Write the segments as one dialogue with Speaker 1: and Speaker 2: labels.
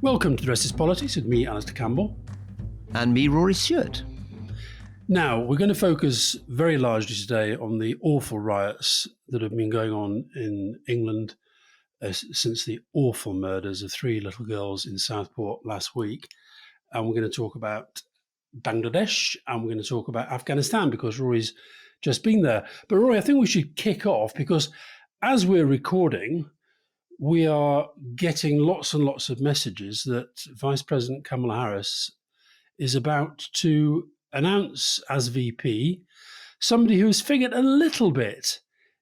Speaker 1: Welcome to The Rest is Politics with me, Alistair Campbell.
Speaker 2: And me, Rory Stewart.
Speaker 1: Now, we're going to focus very largely today on the awful riots that have been going on in England since the awful murders of three little girls in Southport last week. And we're going to talk about Bangladesh and we're going to talk about Afghanistan because Rory's just been there. But Rory, I think we should kick off because as we're recording, we are getting lots and lots of messages that Vice President Kamala Harris is about to announce as VP somebody who has figured a little bit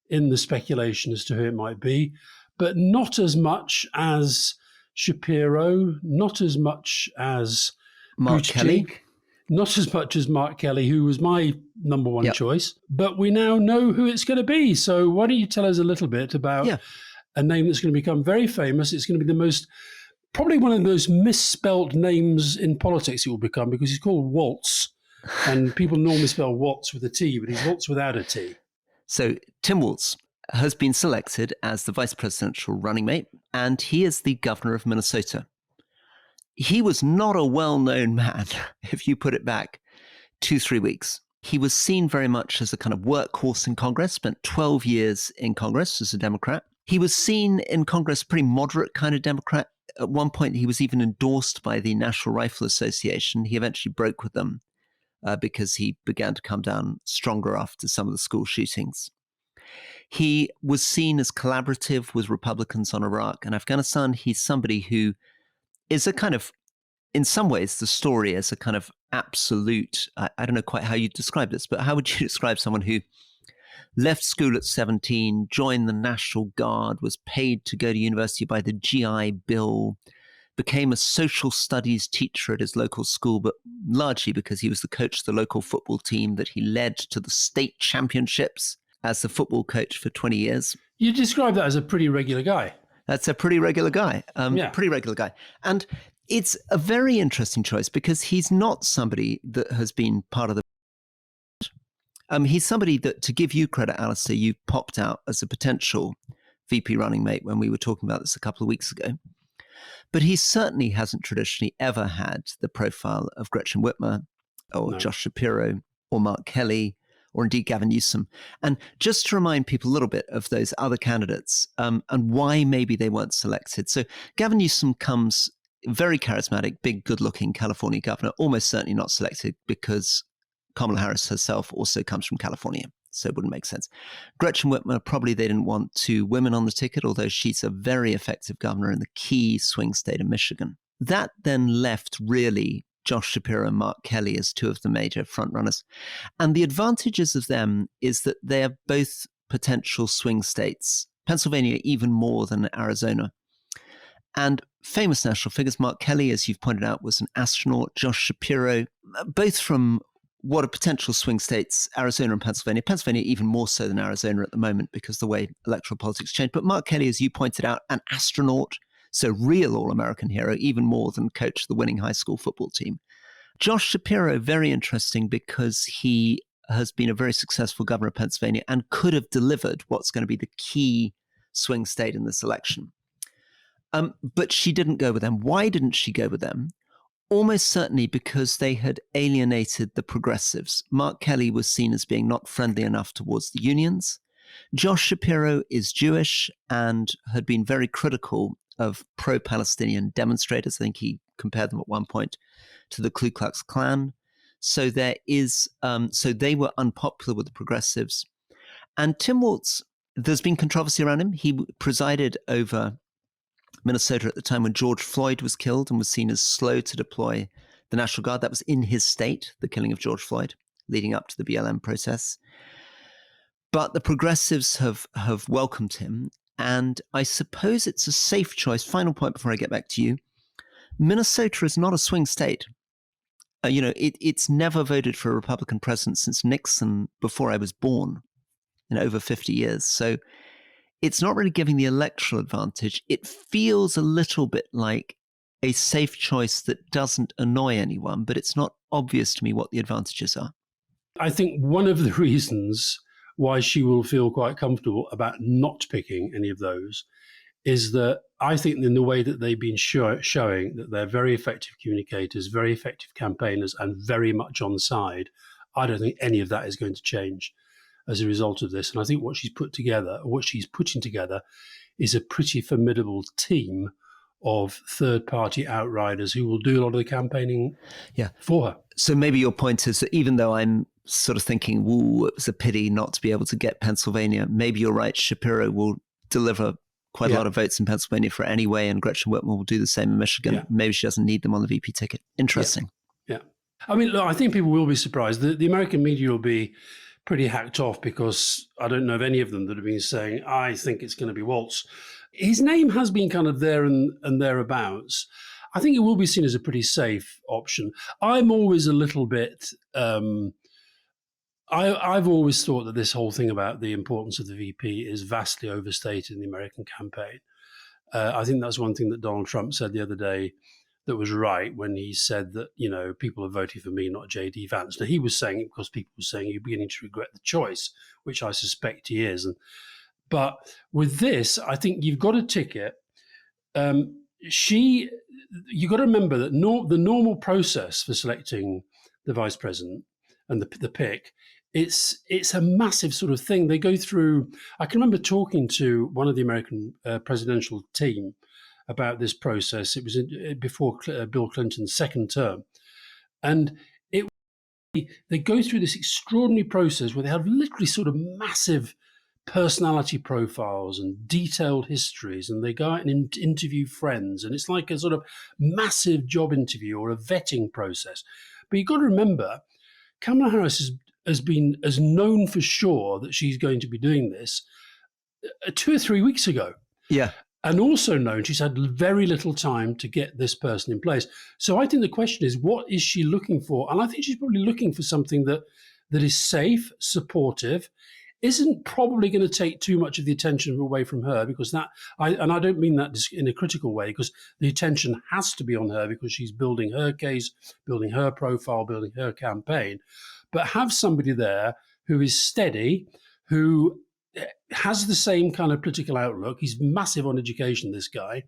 Speaker 1: in the speculation as to who it might be, but not as much as Shapiro, not as much as
Speaker 2: Mark Kelly.
Speaker 1: Not as much as Mark Kelly, who was my number one choice, but we now know who it's going to be. So why don't you tell us a little bit about a name that's going to become very famous. It's going to be probably one of the most misspelt names in politics it will become because he's called Walz. And people normally spell Waltz with a T, but he's Waltz without a T.
Speaker 2: So Tim Walz has been selected as the vice presidential running mate, and he is the governor of Minnesota. He was not a well-known man, if you put it back 2-3 weeks. He was seen very much as a kind of workhorse in Congress, spent 12 years in Congress as a Democrat. He was seen in Congress pretty moderate kind of Democrat. At one point, he was even endorsed by the National Rifle Association. He eventually broke with them because he began to come down stronger after some of the school shootings. He was seen as collaborative with Republicans on Iraq and Afghanistan. He's somebody who is a kind of, in some ways, the story as a kind of absolute, I don't know quite how you describe this, but how would you describe someone who left school at 17, joined the National Guard, was paid to go to university by the GI Bill, became a social studies teacher at his local school, but largely because he was the coach of the local football team that he led to the state championships as the football coach for 20 years.
Speaker 1: You describe that as a pretty regular guy.
Speaker 2: That's a pretty regular guy. Pretty regular guy. And it's a very interesting choice because he's not somebody that has been part of the he's somebody that, to give you credit, Alistair, you popped out as a potential VP running mate when we were talking about this a couple of weeks ago. But he certainly hasn't traditionally ever had the profile of Gretchen Whitmer or Josh Shapiro or Mark Kelly or indeed Gavin Newsom. And just to remind people a little bit of those other candidates and why maybe they weren't selected. So Gavin Newsom comes very charismatic, big, good-looking California governor, almost certainly not selected because Kamala Harris herself also comes from California, so it wouldn't make sense. Gretchen Whitmer, probably they didn't want two women on the ticket, although she's a very effective governor in the key swing state of Michigan. That then left really Josh Shapiro and Mark Kelly as two of the major frontrunners. And the advantages of them is that they are both potential swing states, Pennsylvania even more than Arizona. And famous national figures, Mark Kelly, as you've pointed out, was an astronaut, Josh Shapiro, both from what are potential swing states, Arizona and Pennsylvania. Pennsylvania even more so than Arizona at the moment because the way electoral politics changed. But Mark Kelly, as you pointed out, an astronaut, so real all-American hero, even more than coach of the winning high school football team. Josh Shapiro, very interesting because he has been a very successful governor of Pennsylvania and could have delivered what's going to be the key swing state in this election. But she didn't go with them. Why didn't she go with them? Almost certainly because they had alienated the progressives. Mark Kelly was seen as being not friendly enough towards the unions. Josh Shapiro is Jewish and had been very critical of pro-Palestinian demonstrators. I think he compared them at one point to the Ku Klux Klan. So there is, so they were unpopular with the progressives. And Tim Walz, there's been controversy around him. He presided over Minnesota at the time when George Floyd was killed and was seen as slow to deploy the National Guard. That was in his state, the killing of George Floyd, leading up to the BLM process. But the progressives have welcomed him. And I suppose it's a safe choice. Final point before I get back to you. Minnesota is not a swing state. It's never voted for a Republican president since Nixon before I was born in over 50 years. So it's not really giving the electoral advantage. It feels a little bit like a safe choice that doesn't annoy anyone, but it's not obvious to me what the advantages are.
Speaker 1: I think one of the reasons why she will feel quite comfortable about not picking any of those is that I think in the way that they've been showing that they're very effective communicators, very effective campaigners, and very much on side, I don't think any of that is going to change as a result of this. And I think what she's putting together is a pretty formidable team of third-party outriders who will do a lot of the campaigning for her.
Speaker 2: So maybe your point is that even though I'm sort of thinking, it was a pity not to be able to get Pennsylvania, maybe you're right, Shapiro will deliver quite a lot of votes in Pennsylvania for anyway, and Gretchen Whitmer will do the same in Michigan. Yeah. Maybe she doesn't need them on the VP ticket. Interesting.
Speaker 1: Yeah. I mean, look, I think people will be surprised. The American media will be pretty hacked off because I don't know of any of them that have been saying, I think it's going to be Walz. His name has been kind of there and thereabouts. I think it will be seen as a pretty safe option. I'm always a little bit... I've always thought that this whole thing about the importance of the VP is vastly overstated in the American campaign. I think that's one thing that Donald Trump said the other day that was right when he said that, people are voting for me, not J.D. Vance. Now, he was saying it because people were saying you're beginning to regret the choice, which I suspect he is. But with this, I think you've got a ticket. You've got to remember that the normal process for selecting the vice president and the pick, it's a massive sort of thing. They go through. I can remember talking to one of the American presidential team about this process. It was before Bill Clinton's second term, and they go through this extraordinary process where they have literally sort of massive personality profiles and detailed histories, and they go out and interview friends, and it's like a sort of massive job interview or a vetting process. But you've got to remember, Kamala Harris has known for sure that she's going to be doing this 2 or 3 weeks ago.
Speaker 2: Yeah.
Speaker 1: And also known she's had very little time to get this person in place. So I think the question is, what is she looking for? And I think she's probably looking for something that is safe, supportive, isn't probably going to take too much of the attention away from her, because I don't mean that in a critical way, because the attention has to be on her because she's building her case, building her profile, building her campaign. But have somebody there who is steady, who has the same kind of political outlook. He's massive on education, this guy,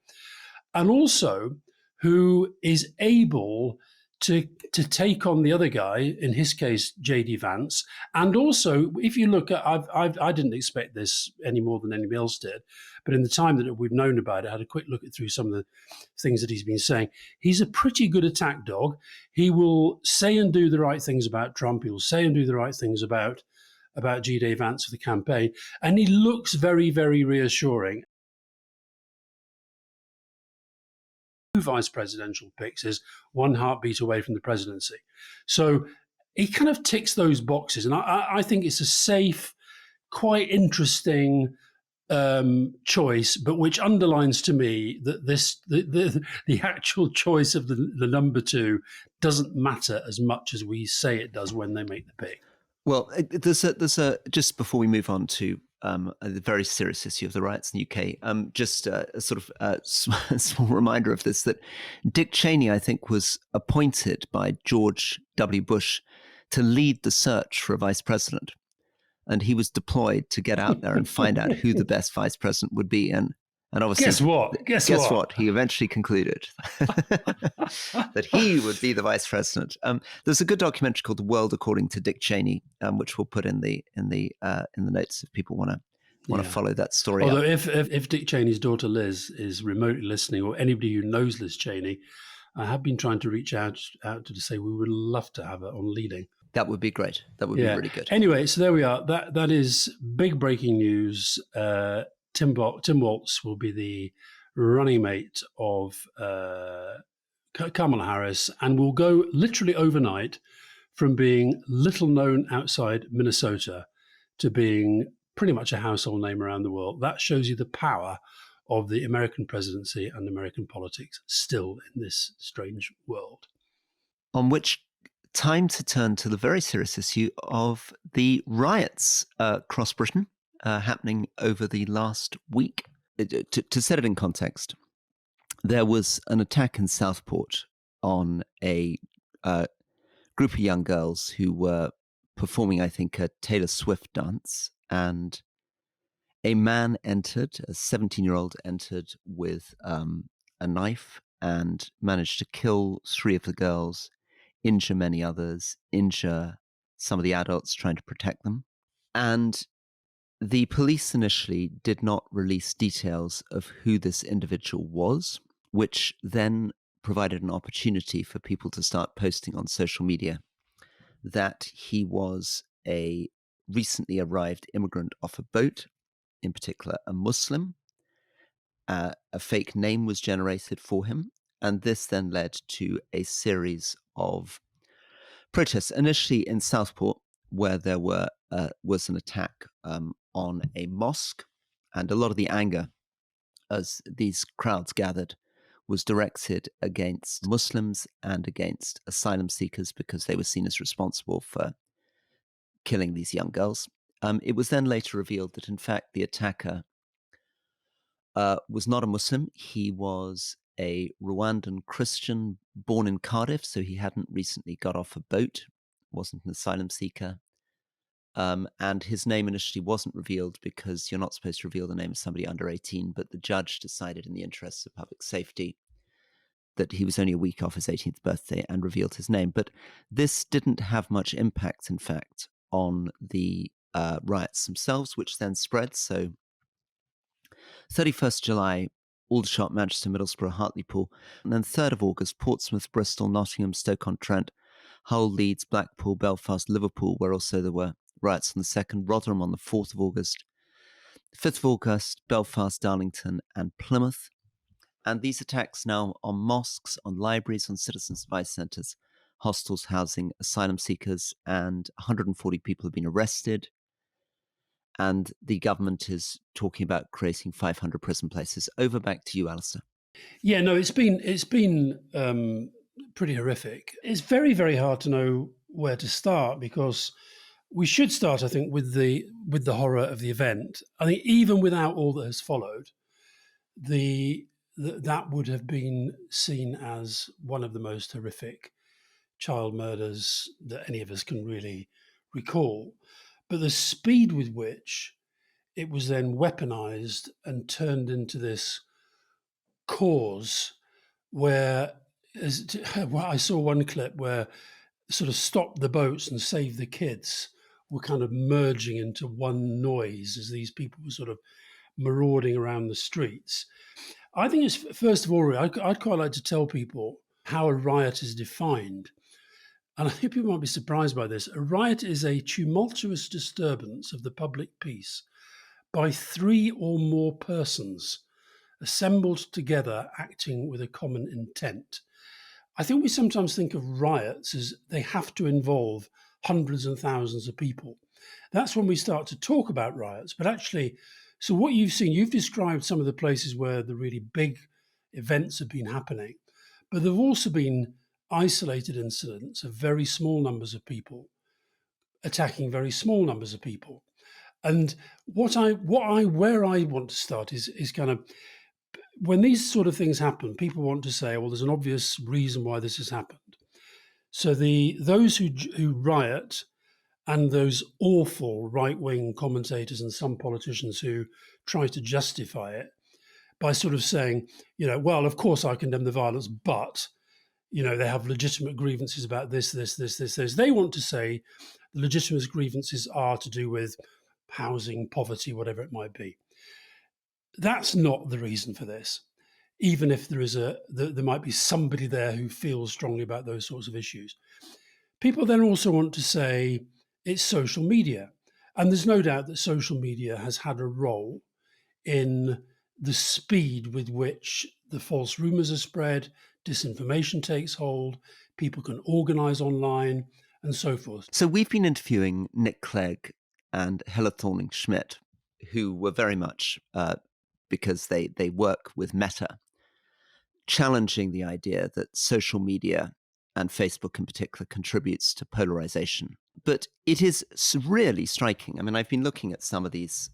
Speaker 1: and also who is able to take on the other guy, in his case, J.D. Vance. And also, if you look at, I didn't expect this any more than anybody else did, but in the time that we've known about it, I had a quick look through some of the things that he's been saying. He's a pretty good attack dog. He will say and do the right things about Trump. He will say and do the right things about J.D. Vance for the campaign. And he looks very, very reassuring. Vice presidential picks is one heartbeat away from the presidency. So he kind of ticks those boxes. And I think it's a safe, quite interesting choice, but which underlines to me that the actual choice of the number two doesn't matter as much as we say it does when they make the pick.
Speaker 2: Well, there's a just before we move on to the very serious issue of the riots in the UK, just a sort of small reminder of this, that Dick Cheney, I think, was appointed by George W. Bush to lead the search for a vice president. And he was deployed to get out there and find out who the best vice president would be. And obviously,
Speaker 1: Guess what?
Speaker 2: He eventually concluded that he would be the vice president. There's a good documentary called "The World According to Dick Cheney," which we'll put in the notes if people want to follow that story.
Speaker 1: Although if Dick Cheney's daughter Liz is remotely listening, or anybody who knows Liz Cheney, I have been trying to reach out to say we would love to have her on leading.
Speaker 2: That would be great. That would be really good.
Speaker 1: Anyway, so there we are. That is big breaking news. Tim Walz will be the running mate of Kamala Harris, and will go literally overnight from being little known outside Minnesota to being pretty much a household name around the world. That shows you the power of the American presidency and American politics still in this strange world.
Speaker 2: On which time to turn to the very serious issue of the riots across Britain happening over the last week. To set it in context, there was an attack in Southport on a group of young girls who were performing, I think, a Taylor Swift dance, and a man entered, a 17-year-old entered with a knife and managed to kill 3 of the girls, injure many others, injure some of the adults trying to protect them. And the police initially did not release details of who this individual was, which then provided an opportunity for people to start posting on social media that he was a recently arrived immigrant off a boat, in particular a Muslim. A fake name was generated for him, and this then led to a series of protests, initially in Southport, where there was an attack on a mosque, and a lot of the anger as these crowds gathered was directed against Muslims and against asylum seekers because they were seen as responsible for killing these young girls. It was then later revealed that, in fact, the attacker was not a Muslim. He was a Rwandan Christian born in Cardiff, so he hadn't recently got off a boat, wasn't an asylum seeker. And his name initially wasn't revealed because you're not supposed to reveal the name of somebody under 18, but the judge decided in the interests of public safety that he was only a week off his 18th birthday and revealed his name. But this didn't have much impact, in fact, on the riots themselves, which then spread. So 31st July, Aldershot, Manchester, Middlesbrough, Hartlepool, and then 3rd of August, Portsmouth, Bristol, Nottingham, Stoke-on-Trent, Hull, Leeds, Blackpool, Belfast, Liverpool, where also there were riots on the 2nd, Rotherham on the 4th of August, 5th of August, Belfast, Darlington, and Plymouth. And these attacks now on mosques, on libraries, on citizens' advice centres, hostels housing asylum seekers, and 140 people have been arrested. And the government is talking about creating 500 prison places. Over back to you, Alistair.
Speaker 1: Yeah, no, it's been pretty horrific. It's very, very hard to know where to start because we should start, I think, with the horror of the event. I think even without all that has followed, that would have been seen as one of the most horrific child murders that any of us can really recall. But the speed with which it was then weaponized and turned into this cause where I saw one clip where sort of stop the boats and save the kids were kind of merging into one noise as these people were sort of marauding around the streets. I think it's, first of all, I'd quite like to tell people how a riot is defined. And I think people might be surprised by this. A riot is a tumultuous disturbance of the public peace by 3 or more persons assembled together acting with a common intent. I think we sometimes think of riots as they have to involve hundreds and thousands of people. That's when we start to talk about riots. But actually, so what you've seen, you've described some of the places where the really big events have been happening, but there have also been isolated incidents of very small numbers of people attacking very small numbers of people. And where I want to start is kind of, when these sort of things happen, people want to say, well, there's an obvious reason why this has happened. So those who riot and those awful right-wing commentators and some politicians who try to justify it by sort of saying, well, of course I condemn the violence, but, they have legitimate grievances about this. They want to say the legitimate grievances are to do with housing, poverty, whatever it might be. That's not the reason for this, even if there might be somebody there who feels strongly about those sorts of issues. People then also want to say it's social media. And there's no doubt that social media has had a role in the speed with which the false rumours are spread, disinformation takes hold, people can organise online, and so forth.
Speaker 2: So we've been interviewing Nick Clegg and Hella Thorning-Schmidt, who were very much, because they work with Meta, challenging the idea that social media, and Facebook in particular, contributes to polarization. But it is really striking. I mean, I've been looking at some of these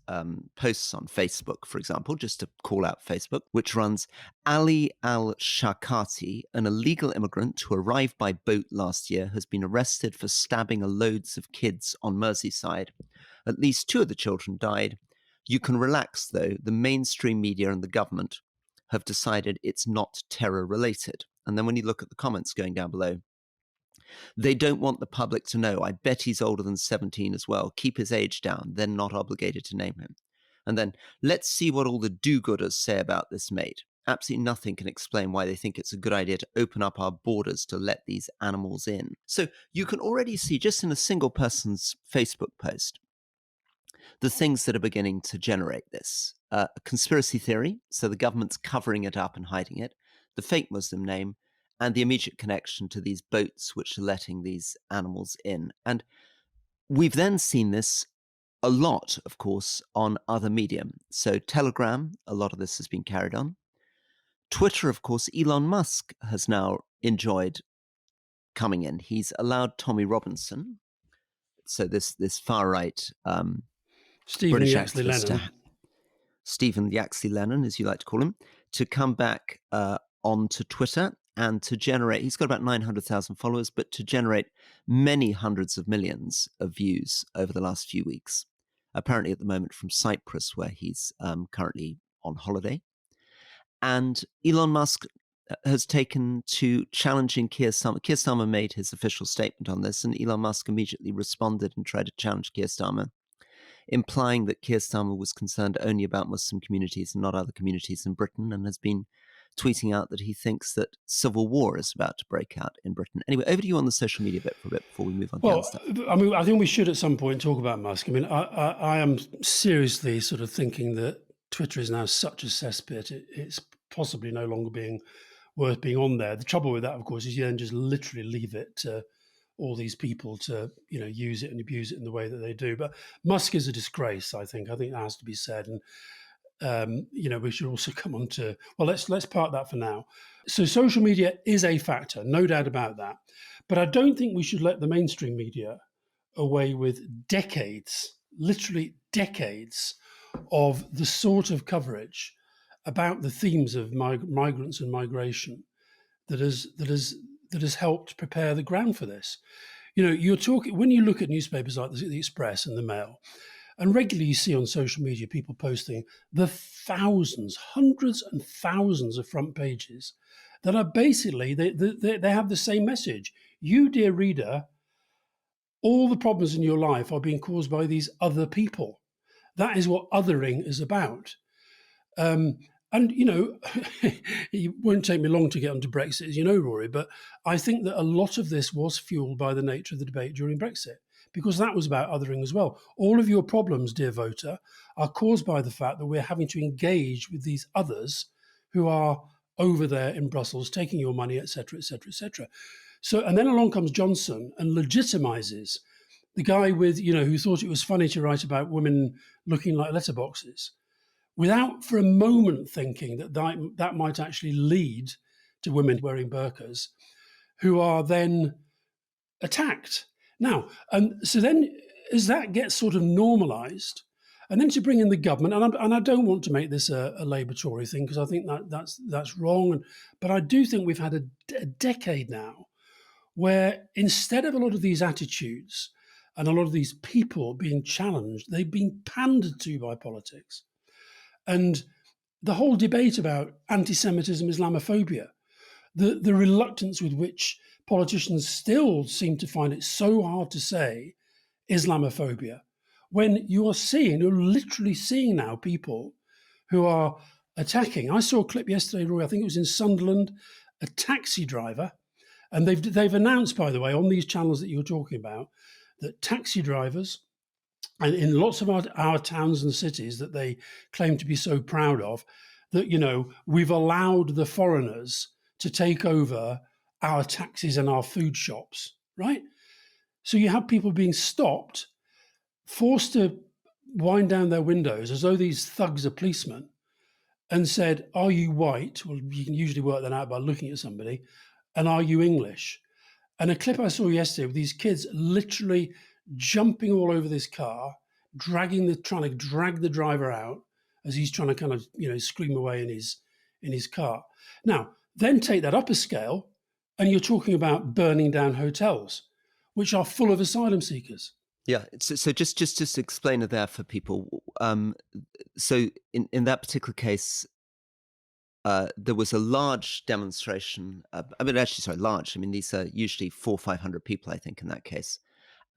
Speaker 2: posts on Facebook, for example, just to call out Facebook, which runs Ali al-Shakati, an illegal immigrant who arrived by boat last year, has been arrested for stabbing loads of kids on Merseyside. At least 2 of the children died. You can relax, though. The mainstream media and the government have decided it's not terror related. And then when you look at the comments going down below, they don't want the public to know. I bet he's older than 17 as well. Keep his age down. They're not obligated to name him. And then let's see what all the do-gooders say about this mate. Absolutely nothing can explain why they think it's a good idea to open up our borders to let these animals in. So you can already see, just in a single person's Facebook post, the things that are beginning to generate this. A conspiracy theory, so the government's covering it up and hiding it, the fake Muslim name, and the immediate connection to these boats which are letting these animals in. And we've then seen this a lot, of course, on other media. So Telegram, a lot of this has been carried on. Twitter, of course, Elon Musk has now enjoyed coming in. He's allowed Tommy Robinson, so this far-right
Speaker 1: Stephen Yaxley Lennon,
Speaker 2: Stephen Yaxley Lennon, as you like to call him, to come back onto Twitter and to generate, he's got about 900,000 followers, but to generate many hundreds of millions of views over the last few weeks. Apparently at the moment from Cyprus, where he's currently on holiday. And Elon Musk has taken to challenging Keir Starmer. Keir Starmer made his official statement on this, and Elon Musk immediately responded and tried to challenge Keir Starmer, implying that Keir Starmer was concerned only about Muslim communities and not other communities in Britain, and has been tweeting out that he thinks that civil war is about to break out in Britain. Anyway, over to you on the social media bit for a bit before we move on to the other stuff.
Speaker 1: I mean, I think we should at some point talk about Musk. I mean, I am seriously sort of thinking that Twitter is now such a cesspit, it's possibly no longer worth being on there. The trouble with that, of course, is you then just literally leave it to all these people to, use it and abuse it in the way that they do. But Musk is a disgrace, I think. I think that has to be said. And, we should also come on to, well, let's park that for now. So social media is a factor, no doubt about that. But I don't think we should let the mainstream media away with decades, literally decades, of the sort of coverage about the themes of migrants and migration that has helped prepare the ground for this. You're talking, when you look at newspapers like the Express and the Mail, and regularly you see on social media people posting the thousands, hundreds and thousands of front pages that are basically, they have the same message. You, dear reader, all the problems in your life are being caused by these other people. That is what othering is about. And, it won't take me long to get onto Brexit, as you know, Rory, but I think that a lot of this was fueled by the nature of the debate during Brexit, because that was about othering as well. All of your problems, dear voter, are caused by the fact that we're having to engage with these others who are over there in Brussels, taking your money, et cetera, et cetera, et cetera. So, and then along comes Johnson and legitimizes the guy with, who thought it was funny to write about women looking like letterboxes, without for a moment thinking that might actually lead to women wearing burqas who are then attacked. Now, and so then as that gets sort of normalized, and then to bring in the government, and I don't want to make this a Labour Tory thing, because I think that's wrong, but I do think we've had a decade now where instead of a lot of these attitudes and a lot of these people being challenged, they've been pandered to by politics. And the whole debate about anti-Semitism, Islamophobia, the reluctance with which politicians still seem to find it so hard to say Islamophobia, when you're literally seeing now people who are attacking. I saw a clip yesterday, Roy, I think it was in Sunderland, a taxi driver, and they've announced, by the way, on these channels that you're talking about, that taxi drivers, and in lots of our towns and cities that they claim to be so proud of, that, we've allowed the foreigners to take over our taxis and our food shops, right? So you have people being stopped, forced to wind down their windows as though these thugs are policemen, and said, are you white? Well, you can usually work that out by looking at somebody. And are you English? And a clip I saw yesterday with these kids literally jumping all over this car, trying to drag the driver out as he's trying to kind of, scream away in his car. Now, then take that up a scale, and you're talking about burning down hotels, which are full of asylum seekers.
Speaker 2: Yeah. So just to explain it there for people. So in that particular case, there was a large demonstration. Actually, sorry, large. I mean, these are usually 400-500 people, I think, in that case,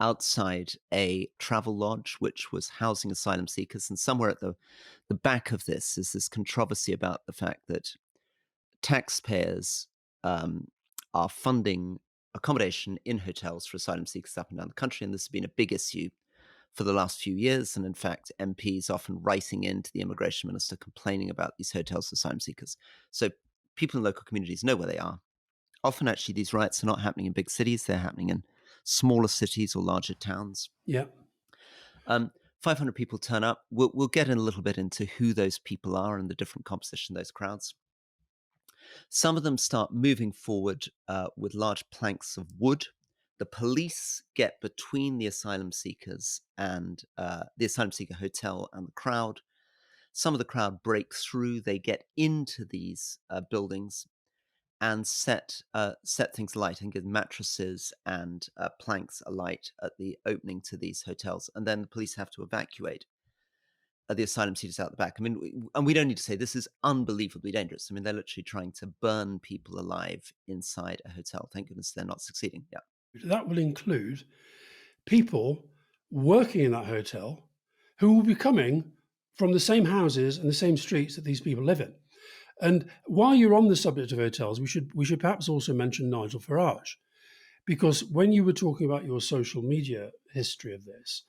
Speaker 2: outside a travel lodge, which was housing asylum seekers. And somewhere at the back of this is this controversy about the fact that taxpayers are funding accommodation in hotels for asylum seekers up and down the country. And this has been a big issue for the last few years. And in fact, MPs often writing into the immigration minister complaining about these hotels for asylum seekers. So people in local communities know where they are. Often, actually, these riots are not happening in big cities. They're happening in smaller cities or larger towns.
Speaker 1: Yeah.
Speaker 2: 500 people turn up. We'll get in a little bit into who those people are and the different composition of those crowds. Some of them start moving forward with large planks of wood. The police get between the asylum seekers and the asylum seeker hotel and the crowd. Some of the crowd break through. They get into these buildings and set things alight and give mattresses and planks alight at the opening to these hotels. And then the police have to evacuate the asylum seekers out the back. I mean, and we don't need to say this is unbelievably dangerous. I mean, they're literally trying to burn people alive inside a hotel. Thank goodness they're not succeeding. Yeah.
Speaker 1: That will include people working in that hotel who will be coming from the same houses and the same streets that these people live in. And while you're on the subject of hotels, we should perhaps also mention Nigel Farage, because when you were talking about your social media history of this,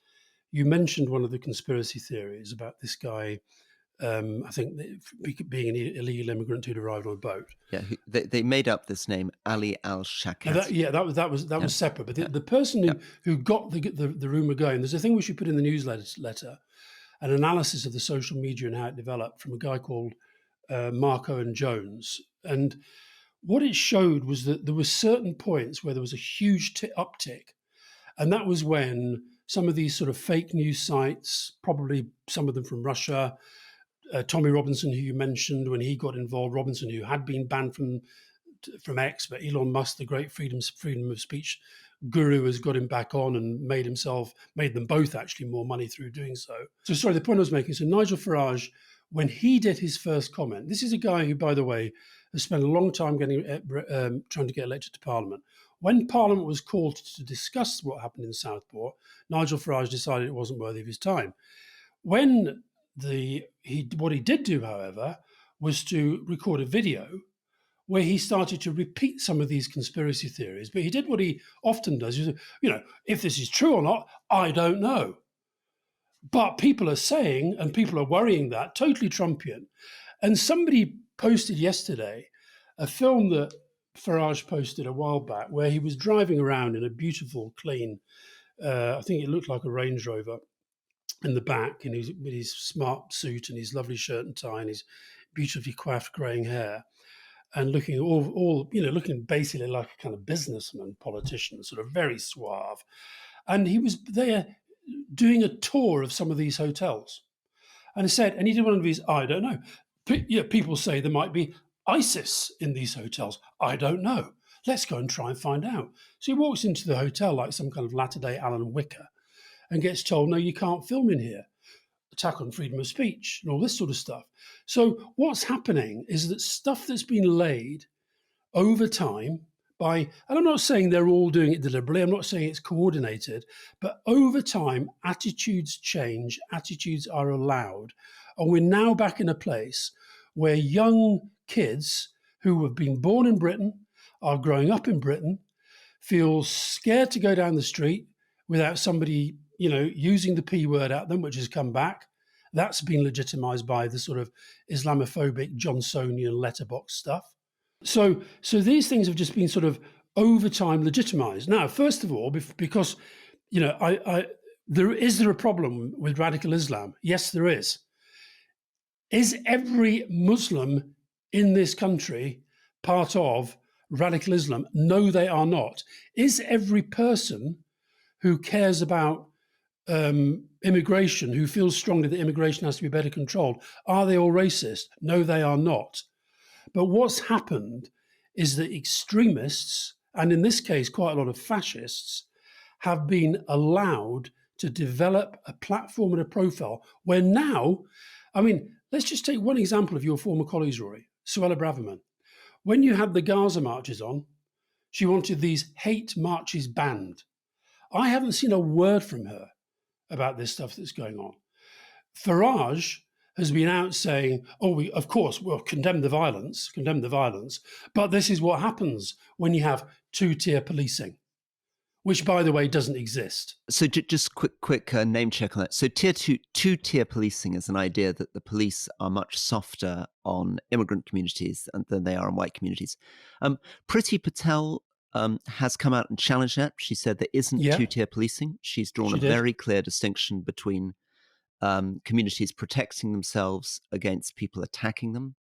Speaker 1: you mentioned one of the conspiracy theories about this guy. I think being an illegal immigrant who'd arrived on a boat.
Speaker 2: Yeah, they made up this name, Ali al-Shakati.
Speaker 1: That was separate. But the person who got the rumor going, there's a thing we should put in the newsletter, an analysis of the social media and how it developed from a guy called Mark Owen Jones. And what it showed was that there were certain points where there was a huge uptick. And that was when some of these sort of fake news sites, probably some of them from Russia, Tommy Robinson, who you mentioned, when he got involved, Robinson, who had been banned from X, but Elon Musk, the great freedom of speech guru, has got him back on and made them both actually more money through doing so. So sorry, the point I was making, so Nigel Farage, when he did his first comment, this is a guy who, by the way, has spent a long time trying to get elected to Parliament. When Parliament was called to discuss what happened in Southport, Nigel Farage decided it wasn't worthy of his time. What he did do, however, was to record a video where he started to repeat some of these conspiracy theories. But he did what he often does. If this is true or not, I don't know. But people are saying, and people are worrying that, totally Trumpian. And somebody posted yesterday a film that Farage posted a while back where he was driving around in a beautiful, clean, I think it looked like a Range Rover, in the back, and with his smart suit and his lovely shirt and tie and his beautifully coiffed greying hair, and looking looking basically like a kind of businessman, politician, sort of very suave. And he was there doing a tour of some of these hotels. And he did one of these, I don't know. People say there might be ISIS in these hotels. I don't know. Let's go and try and find out. So he walks into the hotel like some kind of latter-day Alan Wicker and gets told, no, you can't film in here. Attack on freedom of speech and all this sort of stuff. So what's happening is that stuff that's been laid over time and I'm not saying they're all doing it deliberately, I'm not saying it's coordinated, but over time, attitudes change, attitudes are allowed. And we're now back in a place where young kids who have been born in Britain, are growing up in Britain, feel scared to go down the street without somebody, using the P word at them, which has come back. That's been legitimized by the sort of Islamophobic Johnsonian letterbox stuff. So these things have just been sort of over time legitimized. Now, first of all, because, is there a problem with radical Islam? Yes, there is. Is every Muslim in this country part of radical Islam? No, they are not. Is every person who cares about immigration, who feels strongly that immigration has to be better controlled, are they all racist? No, they are not. But what's happened is that extremists, and in this case, quite a lot of fascists, have been allowed to develop a platform and a profile where now, I mean, let's just take one example of your former colleagues, Rory, Suella Braverman. When you had the Gaza marches on, she wanted these hate marches banned. I haven't seen a word from her about this stuff that's going on. Farage has been out saying, oh, of course, we'll condemn the violence, but this is what happens when you have two-tier policing, which, by the way, doesn't exist.
Speaker 2: So just quick name check on that. So two-tier policing is an idea that the police are much softer on immigrant communities than they are on white communities. Priti Patel has come out and challenged that. She said there isn't two-tier policing. She's drawn a very clear distinction between communities protecting themselves against people attacking them.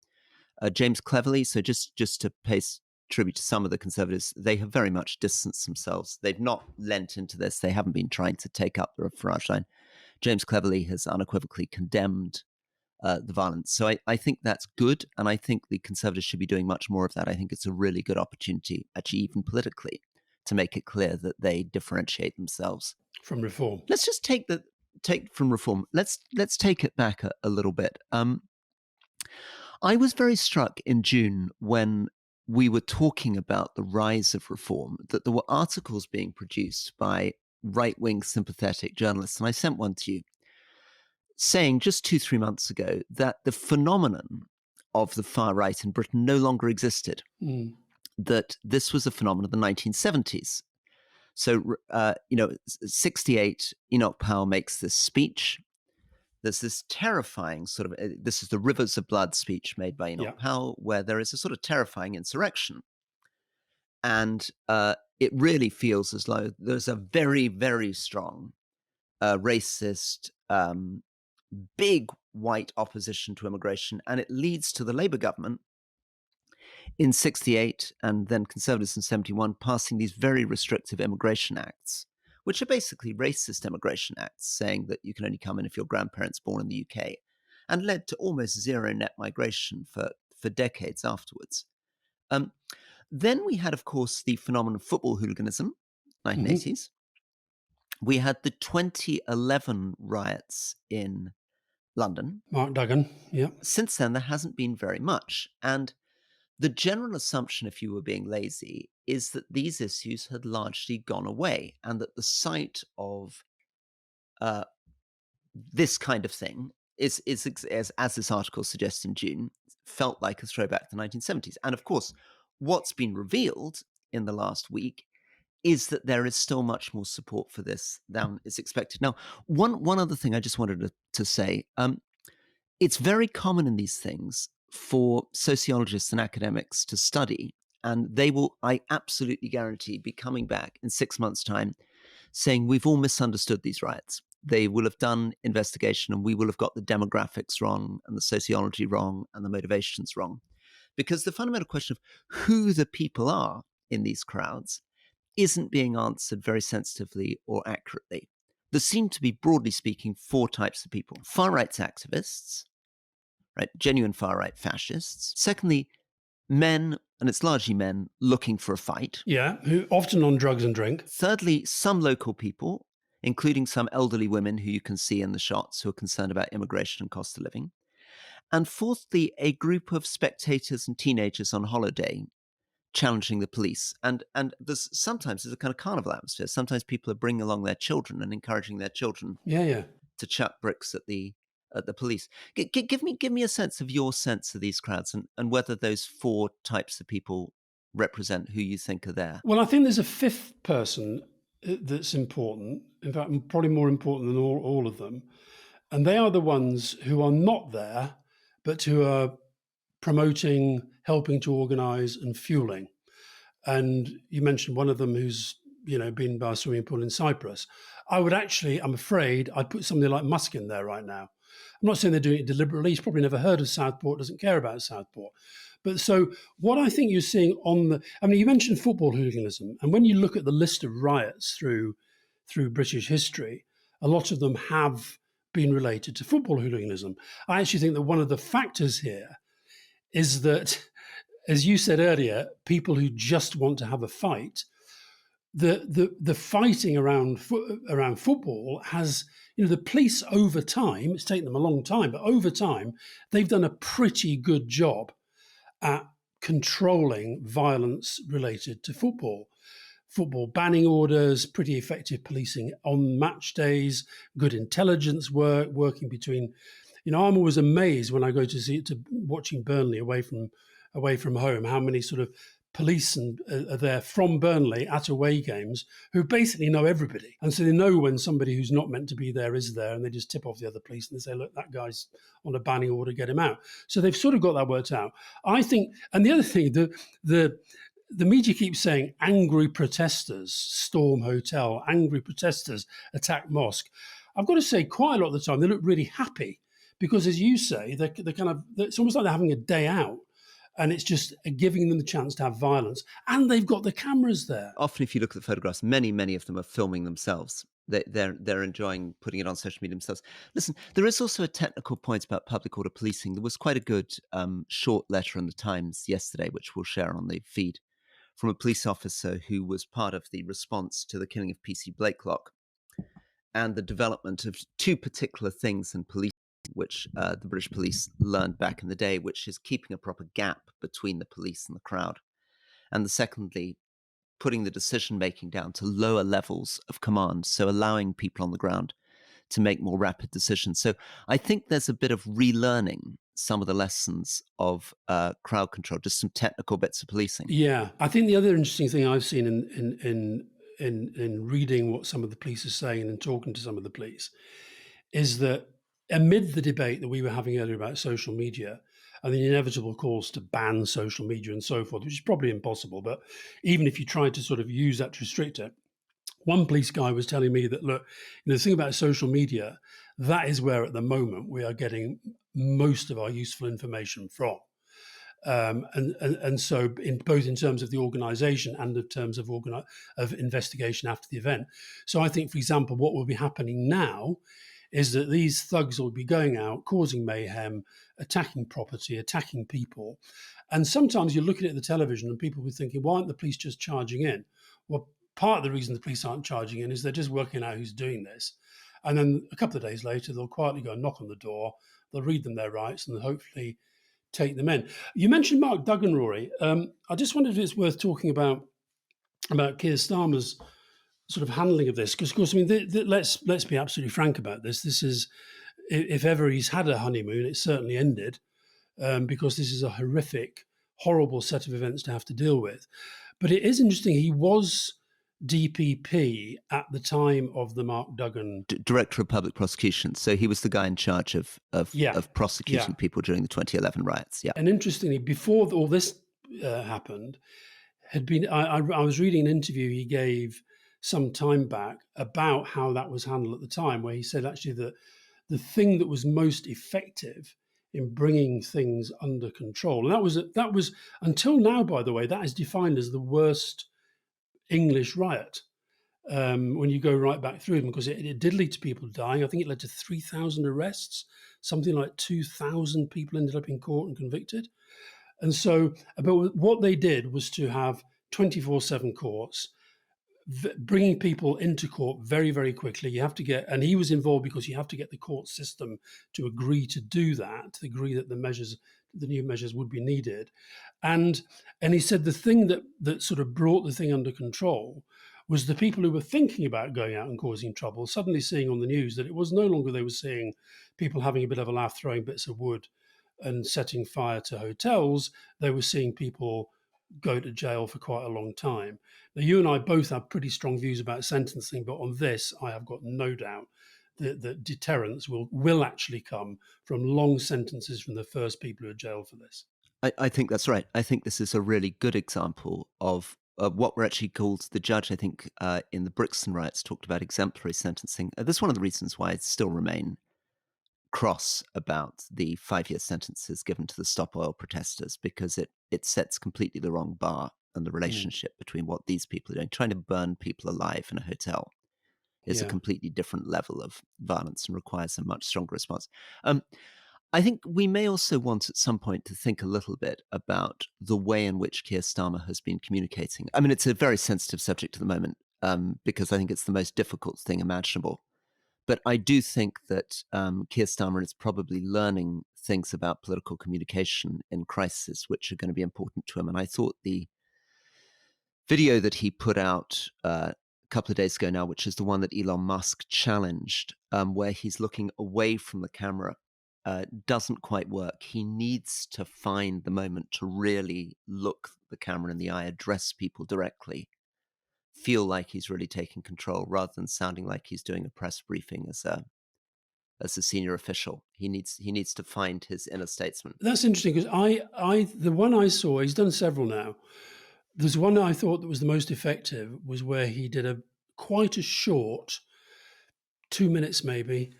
Speaker 2: James Cleverly, so just to pay tribute to some of the Conservatives, they have very much distanced themselves. They've not lent into this. They haven't been trying to take up the Farage line. James Cleverly has unequivocally condemned the violence. So I think that's good, and I think the Conservatives should be doing much more of that. I think it's a really good opportunity, actually, even politically, to make it clear that they differentiate themselves
Speaker 1: from reform.
Speaker 2: Let's just take from reform. Let's take it back a little bit. I was very struck in June when we were talking about the rise of reform, that there were articles being produced by right-wing sympathetic journalists, and I sent one to you, saying just 2-3 months ago that the phenomenon of the far right in Britain no longer existed, that this was a phenomenon of the 1970s. So, 68, Enoch Powell makes this speech. There's this terrifying sort of, this is the Rivers of Blood speech made by Enoch Powell, where there is a sort of terrifying insurrection. And it really feels as though there's a very, very strong racist, big white opposition to immigration. And it leads to the Labour government in 68 and then Conservatives in 71 passing these very restrictive immigration acts, which are basically racist immigration acts, saying that you can only come in if your grandparents born in the UK, and led to almost zero net migration for decades afterwards. Then we had, of course, the phenomenon of football hooliganism, 1980s. We had the 2011 riots in London.
Speaker 1: Mark Duggan,
Speaker 2: Since then, there hasn't been very much. And the general assumption, if you were being lazy, is that these issues had largely gone away, and that the sight of this kind of thing is as this article suggests in June, felt like a throwback to the 1970s. And of course, what's been revealed in the last week is that there is still much more support for this than is expected. Now, one other thing I just wanted to say, it's very common in these things for sociologists and academics to study, and they will, I absolutely guarantee, be coming back in 6 months' time saying we've all misunderstood these riots. They will have done investigation and we will have got the demographics wrong and the sociology wrong and the motivations wrong. Because the fundamental question of who the people are in these crowds isn't being answered very sensitively or accurately. There seem to be, broadly speaking, 4 types of people. Far right activists, right, genuine far right fascists. Secondly, men, and it's largely men, looking for a fight.
Speaker 1: Yeah, who often on drugs and drink.
Speaker 2: Thirdly, some local people, including some elderly women who you can see in the shots who are concerned about immigration and cost of living. And fourthly, a group of spectators and teenagers on holiday challenging the police. And sometimes there's a kind of carnival atmosphere. Sometimes people are bringing along their children and encouraging their children to chuck bricks at the police. Give me a sense of your sense of these crowds and whether those 4 types of people represent who you think are there.
Speaker 1: Well, I think there's a 5th person that's important, in fact, probably more important than all of them. And they are the ones who are not there, but who are promoting, helping to organise and fueling. And you mentioned one of them who's, been by a swimming pool in Cyprus. I'm afraid I'd put somebody like Musk in there right now. I'm not saying they're doing it deliberately. He's probably never heard of Southport, doesn't care about Southport. But so what I think you're seeing you mentioned football hooliganism. And when you look at the list of riots through British history, a lot of them have been related to football hooliganism. I actually think that one of the factors here is that, as you said earlier, people who just want to have a fight, the fighting around football has, the police over time, it's taken them a long time, but over time they've done a pretty good job at controlling violence related to football. Football banning orders, pretty effective policing on match days, good intelligence work, working between. I'm always amazed when I go to watching Burnley away from home, how many sort of police are there from Burnley at away games who basically know everybody. And so they know when somebody who's not meant to be there is there, and they just tip off the other police and they say, look, that guy's on a banning order, get him out. So they've sort of got that worked out. I think, and the other thing, the media keeps saying angry protesters storm hotel, angry protesters attack mosque. I've got to say, quite a lot of the time, they look really happy because, as you say, they're kind of, it's almost like they're having a day out. And it's just giving them the chance to have violence. And they've got the cameras there.
Speaker 2: Often, if you look at the photographs, many of them are filming themselves. They're enjoying putting it on social media themselves. Listen, there is also a technical point about public order policing. There was quite a good short letter in the Times yesterday, which we'll share on the feed, from a police officer who was part of the response to the killing of PC Blakelock and the development of two particular things in police, which the British police learned back in the day, which is keeping a proper gap between the police and the crowd. And secondly, putting the decision-making down to lower levels of command, so allowing people on the ground to make more rapid decisions. So I think there's a bit of relearning some of the lessons of crowd control, just some technical bits of policing.
Speaker 1: Yeah, I think the other interesting thing I've seen in reading what some of the police are saying and talking to some of the police is that amid the debate that we were having earlier about social media and the inevitable calls to ban social media and so forth, which is probably impossible, but even if you tried to sort of use that to restrict it, one police guy was telling me that, look, the thing about social media, that is where at the moment we are getting most of our useful information from. And so both in terms of the organisation and in terms of investigation after the event. So I think, for example, what will be happening now is that these thugs will be going out, causing mayhem, attacking property, attacking people. And sometimes you're looking at the television and people will be thinking, why aren't the police just charging in? Well, part of the reason the police aren't charging in is they're just working out who's doing this. And then a couple of days later, they'll quietly go and knock on the door, they'll read them their rights and hopefully take them in. You mentioned Mark Duggan, Rory. I just wondered if it's worth talking about Keir Starmer's sort of handling of this, because of course, I mean, let's be absolutely frank about this. This is, if ever he's had a honeymoon, it's certainly ended, because this is a horrific, horrible set of events to have to deal with. But it is interesting. He was DPP at the time of the Mark Duggan,
Speaker 2: Director of Public Prosecution. So he was the guy in charge of prosecuting people during the 2011 riots. Yeah.
Speaker 1: And interestingly, before all this happened, I was reading an interview he gave some time back about how that was handled at the time, where he said actually that the thing that was most effective in bringing things under control, and that was until now, by the way, that is defined as the worst English riot. When you go right back through them, because it did lead to people dying. I think it led to 3,000 arrests, something like 2,000 people ended up in court and convicted. And so, but what they did was to have 24/7 courts, bringing people into court very, very quickly. You have to get, and he was involved because you have to get the court system to agree to do that, to agree that the new measures would be needed. And he said the thing that sort of brought the thing under control was the people who were thinking about going out and causing trouble, suddenly seeing on the news that it was no longer they were seeing people having a bit of a laugh, throwing bits of wood and setting fire to hotels. They were seeing people go to jail for quite a long time. Now, you and I both have pretty strong views about sentencing, but on this, I have got no doubt that deterrence will actually come from long sentences from the first people who are jailed for this.
Speaker 2: I think that's right. I think this is a really good example of what were actually called, the judge, I think, in the Brixton riots, talked about exemplary sentencing. That's one of the reasons why I still remain cross about the 5-year sentences given to the Stop Oil protesters, because it sets completely the wrong bar and the relationship between what these people are doing. Trying to burn people alive in a hotel is a completely different level of violence and requires a much stronger response. I think we may also want at some point to think a little bit about the way in which Keir Starmer has been communicating. I mean, it's a very sensitive subject at the moment. because I think it's the most difficult thing imaginable. But I do think that Keir Starmer is probably learning things about political communication in crisis, which are going to be important to him. And I thought the video that he put out a couple of days ago now, which is the one that Elon Musk challenged, where he's looking away from the camera, doesn't quite work. He needs to find the moment to really look the camera in the eye, address people directly, feel like he's really taking control rather than sounding like he's doing a press briefing as a senior official. He needs to find his inner statesman.
Speaker 1: That's interesting, because the one I saw, he's done several now. There's one I thought that was the most effective, was where he did quite a short, 2 minutes maybe,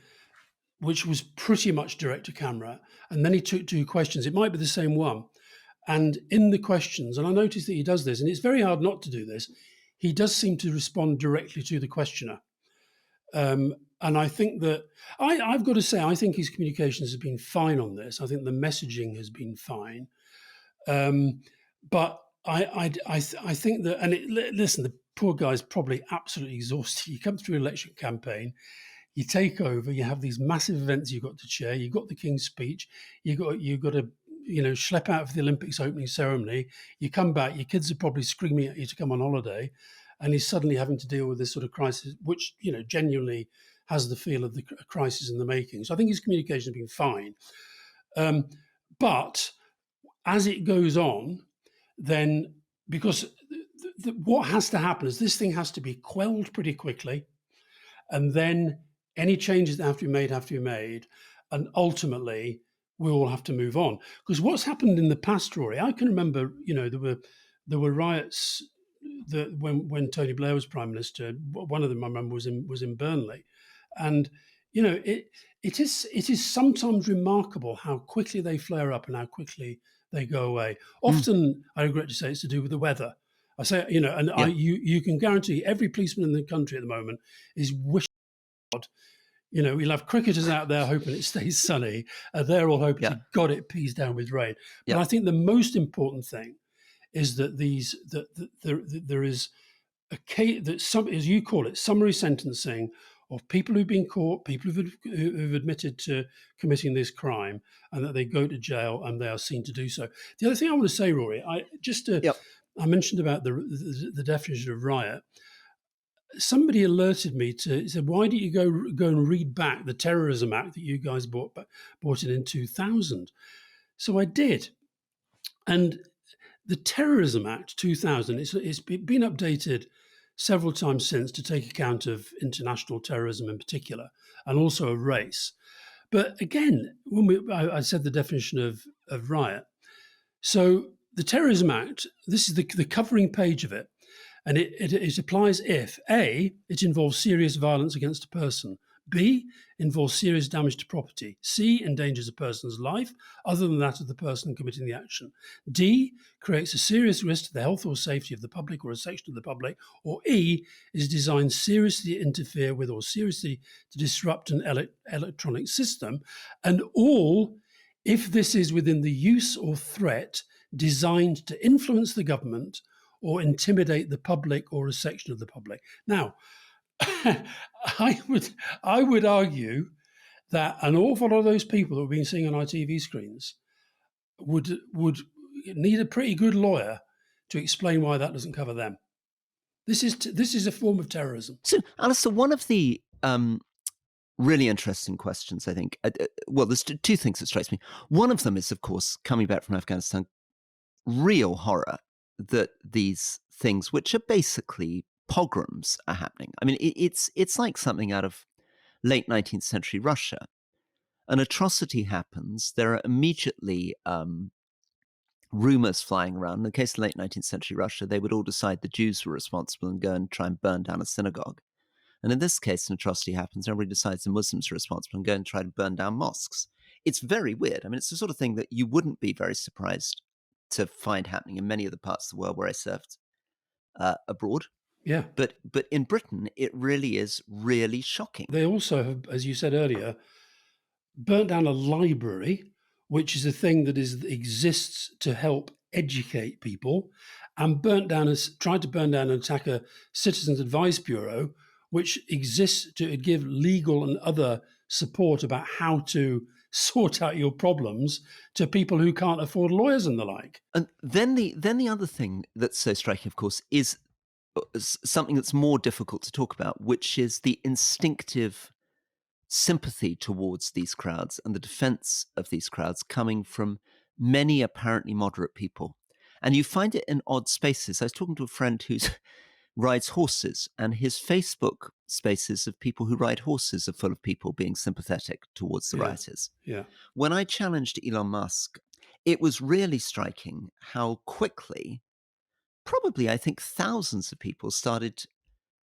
Speaker 1: which was pretty much direct to camera. And then he took 2 questions. It might be the same one. And in the questions, and I noticed that he does this, and it's very hard not to do this, he does seem to respond directly to the questioner. And I think that I've got to say, I think his communications have been fine on this. I think the messaging has been fine. But I think that, and listen, the poor guy's probably absolutely exhausted. You come through an election campaign, you take over, you have these massive events you've got to chair, you've got the King's speech, you've got to schlep out for the Olympics opening ceremony, you come back, your kids are probably screaming at you to come on holiday, and he's suddenly having to deal with this sort of crisis, which genuinely has the feel of the crisis in the making. So I think his communication has been fine. But as it goes on, then, because what has to happen is this thing has to be quelled pretty quickly, and then any changes that have to be made, and ultimately we all have to move on. Because what's happened in the past, Rory, I can remember, there were riots that when Tony Blair was Prime Minister. One of them I remember was in Burnley, and it is sometimes remarkable how quickly they flare up and how quickly they go away. Often, I regret to say, it's to do with the weather. I say, you can guarantee every policeman in the country at the moment is wishing God, we'll have cricketers out there hoping it stays sunny. They're all hoping to God it pees down with rain. But I think the most important thing is that there is as you call it, summary sentencing of people who've been caught, people who've admitted to committing this crime, and that they go to jail and they are seen to do so. The other thing I want to say, Rory, I mentioned about the definition of riot. Somebody alerted me said, why don't you go and read back the Terrorism Act that you guys brought in 2000? So I did. And the Terrorism Act 2000, it's been updated several times since to take account of international terrorism in particular, and also of race. But again, I said the definition of riot. So the Terrorism Act, this is the covering page of it, and it applies if A, it involves serious violence against a person, B, involves serious damage to property, C, endangers a person's life other than that of the person committing the action, D, creates a serious risk to the health or safety of the public or a section of the public, or E, is designed seriously to interfere with or seriously to disrupt an electronic system, and all if this is within the use or threat designed to influence the government or intimidate the public or a section of the public. Now, I would argue that an awful lot of those people that we've been seeing on our TV screens would need a pretty good lawyer to explain why that doesn't cover them. This is a form of terrorism.
Speaker 2: So, Alistair, one of the really interesting questions, I think, there's 2 things that strikes me. One of them is, of course, coming back from Afghanistan, real horror that these things, which are basically pogroms, are happening. I mean, it's like something out of late 19th century Russia. An atrocity happens, there are immediately rumors flying around. In the case of late 19th century Russia, they would all decide the Jews were responsible and go and try and burn down a synagogue. And in this case, an atrocity happens, everybody decides the Muslims are responsible and go and try to burn down mosques. It's very weird. I mean, it's the sort of thing that you wouldn't be very surprised to find happening in many of the parts of the world where I served abroad.
Speaker 1: Yeah.
Speaker 2: But in Britain, it really is really shocking.
Speaker 1: They also have, as you said earlier, burnt down a library, which is a thing that exists to help educate people, and tried to burn down and attack a citizens advice bureau, which exists to give legal and other support about how to sort out your problems to people who can't afford lawyers and the like.
Speaker 2: And then the other thing that's so striking, of course, is something that's more difficult to talk about, which is the instinctive sympathy towards these crowds and the defense of these crowds coming from many apparently moderate people. And you find it in odd spaces. I was talking to a friend who rides horses, and his Facebook spaces of people who ride horses are full of people being sympathetic towards the rioters.
Speaker 1: Yeah.
Speaker 2: When I challenged Elon Musk, it was really striking how quickly, probably I think thousands of people started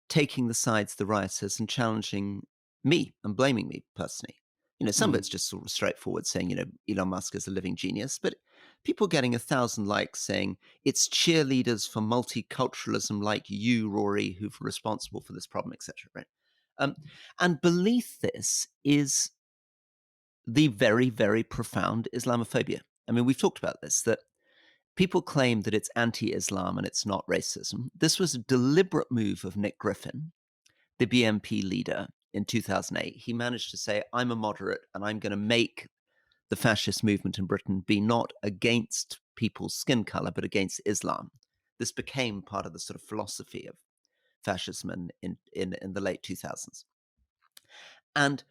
Speaker 2: taking the sides of the rioters and challenging me and blaming me personally. Some of it's just sort of straightforward saying, Elon Musk is a living genius, but people getting 1,000 likes saying it's cheerleaders for multiculturalism like you, Rory, who've responsible for this problem, etc. Right? And beneath this is the very, very profound Islamophobia. I mean, we've talked about this, that people claim that it's anti-Islam and it's not racism. This was a deliberate move of Nick Griffin, the BNP leader, in 2008. He managed to say, I'm a moderate and I'm going to make the fascist movement in Britain be not against people's skin color, but against Islam. This became part of the sort of philosophy of fascism in the late 2000s. And